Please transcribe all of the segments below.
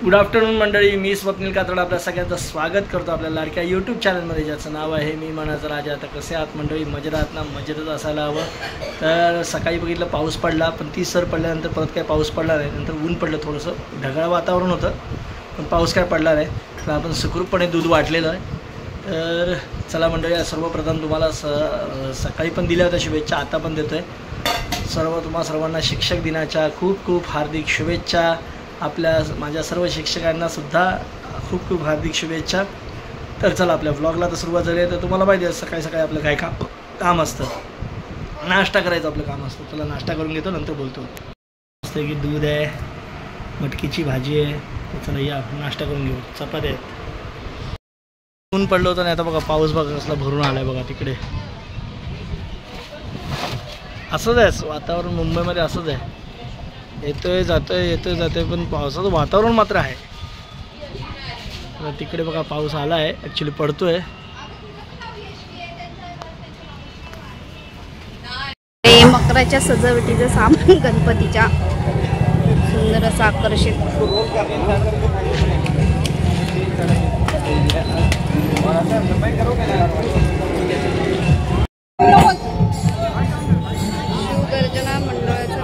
Good afternoon मंडळी, मी स्वप्नील कातड आपल्या सगळ्यांचं स्वागत करतो आपल्या लाडक्या यूट्यूब चॅनलमध्ये, ज्याचं नाव आहे मी मनाचा राजा. आता कसे आहात मंडळी? मजेत आहात ना? मजेतच असायला हवं. तर सकाळी बघितलं पाऊस पडला, पण ती सर पडल्यानंतर परत काय पाऊस पडला नाही. नंतर ऊन पडलं, थोडंसं ढगाळ वातावरण होतं, पण पाऊस काय पडला नाही. तर आपण सुखरूपपणे दूध वाटलेलं आहे. तर चला मंडळी, सर्वप्रथम तुम्हाला सकाळी पण दिल्या होत्या शुभेच्छा, आता पण देतो आहे. तुम्हा सर्वांना शिक्षक दिनाच्या खूप खूप हार्दिक शुभेच्छा. माझ्या सर्व शिक्षकांना सुद्धा खूप खूप हार्दिक शुभेच्छा. तर चला, आपल्या व्लॉगला तर सुरुवात झाली आहे. तर तुम्हाला माहिती आहे सकाळी सकाळी आपलं काय काम असतं, नाश्ता करायचं आपलं काम असतं. चला नाश्ता करून घेतो, नंतर बोलतो. मस्त की दूध आहे, मटकीची भाजी आहे. तर चला या नाश्ता करून घेऊ. चपात्या आहेत. ऊन पडलं होतं नाही, आता बघा पाऊस बघा कसला भरून आला आहे बघा तिकडे. असंच आहे वातावरण मुंबईमध्ये, असंच आहे. येतोय जातोय पण पावसाचं वातावरण मात्र आहे. तिकडे बघा पाऊस आला आहे, ॲक्च्युली पडतोय. मकराच्या सजावटीचं सामान गणपतीच्या सुंदर असं आकर्षित. शिवगर्जना मंडळाचं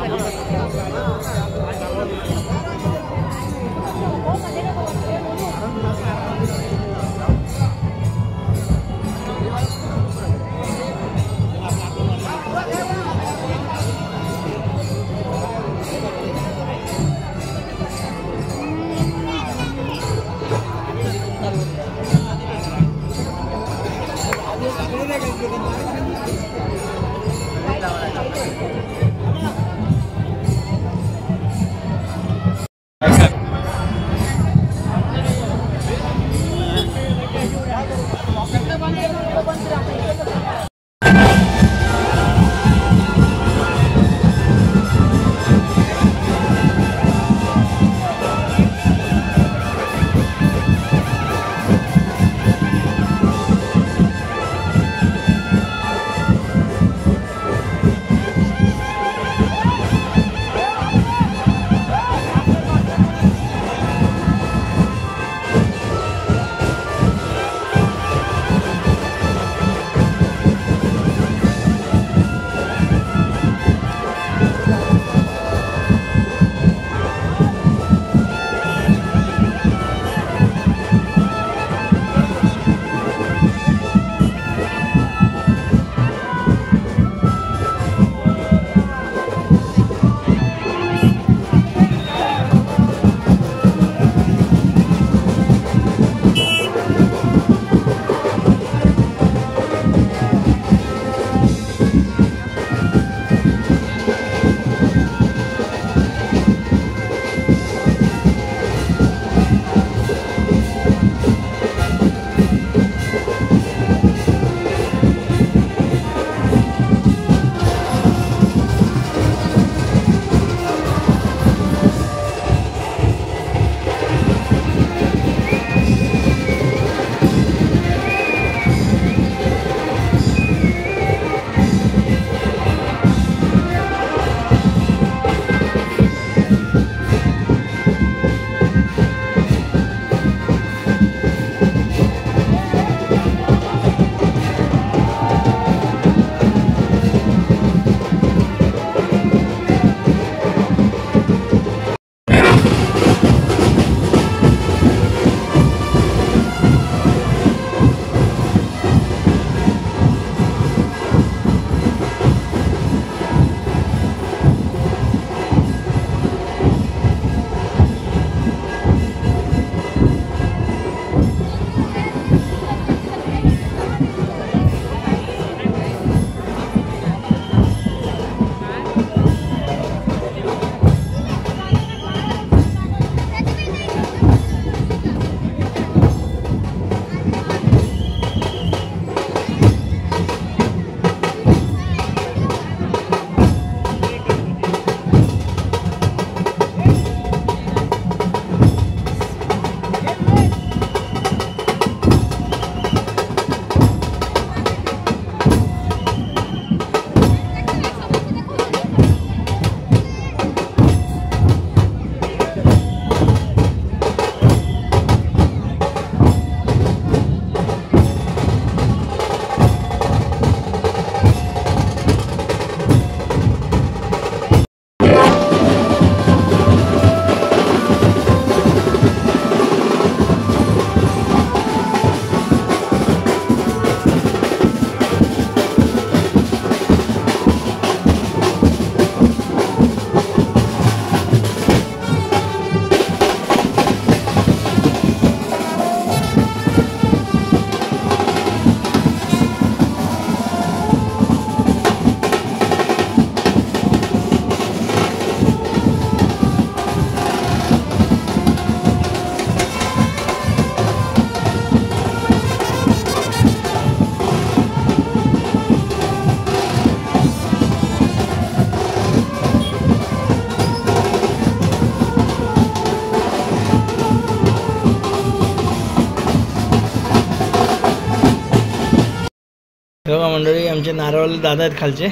आमचे नारळवाले दादा आहेत खालचे,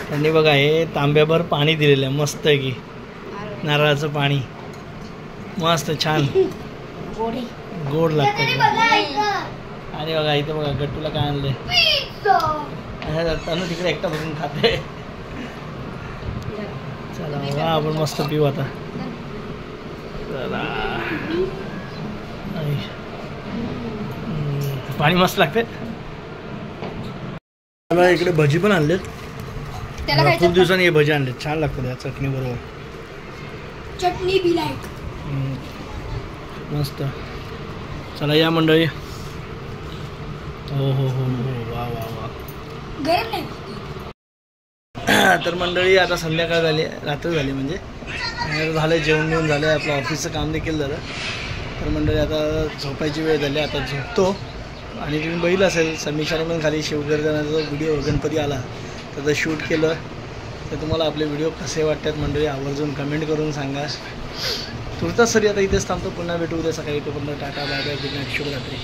त्यांनी बघा हे तांब्याभर पाणी दिलेलं आहे मस्त आहे की नारळाचं पाणी मस्त छान गोड लागतं. आणि बघा इथे बघा गट्टूला काय आणलंय, तनु तिकडे एकटा बसून खाते. चला बघा आपण मस्त पिऊ आता. चला पाणी मस्त लागते. मला इकडे भजी पण आणलेत, खूप दिवसांनी हे भजी आणलेत, छान लागतं त्या चटणी बरोबर. चटणी बी लाईक मस्त. चला या मंडळी. हो हो हो हो वा वा वा. गरम नाही. तर मंडळी आता संध्याकाळ झाली, रात्र झाली म्हणजे झालं, जेवण घेऊन झालं, आपलं ऑफिसचं काम देखील झालं. तर मंडळी आता झोपायची वेळ झाली, आता झोपतो. आणि तुम्ही बघितलं असेल समीक्षाने पण खाली शिवगर्जनाचा जो व्हिडिओ गणपती आला त्याचं शूट केलं. तर तुम्हाला आपले व्हिडिओ कसे वाटतात मंडळी आवर्जून कमेंट करून सांगा. तुर्तास सरी आता इथेच थांबतो, पुन्हा भेटू उद्या सकाळी. तोपर्यंत tata bye bye, good night, शुभरात्री.